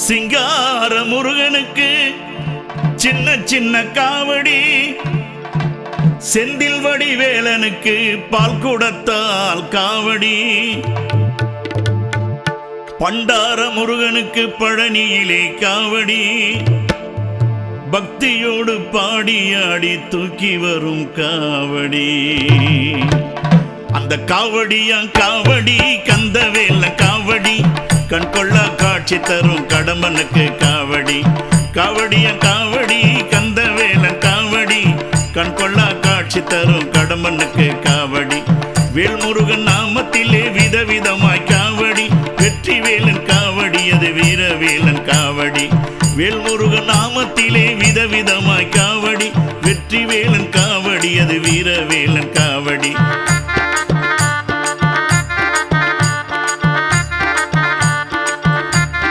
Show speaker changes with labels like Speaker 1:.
Speaker 1: சிங்கார முருகனுக்கு சின்ன சின்ன காவடி, செந்தில் வடிவேலனுக்கு பால் குடத்தால் காவடி, பண்டார முருகனுக்கு பழனியிலே காவடி, பக்தியோடு பாடியாடி தூக்கி வரும் காவடி. அந்த காவடியா காவடி கந்தவேல காவடி, கண் கொள்ளா காட்சி தரும் கடம்பனுக்கு காவடி. காவடியா காவடி கந்தவேல காவடி, கண் கொள்ளா காட்சி தரும் கடம்பனுக்கு காவடி. வேல்முருகன் நாமத்திலே விதவிதமாய் காவடி, வெற்றி வேலன் காவடி அது வீரவேலன் காவடி. வேல்முருகன் நாமத்திலே விதவிதமாய் காவடி, வெற்றி வேலன் காவடி அது வீரவேலன் காவடி.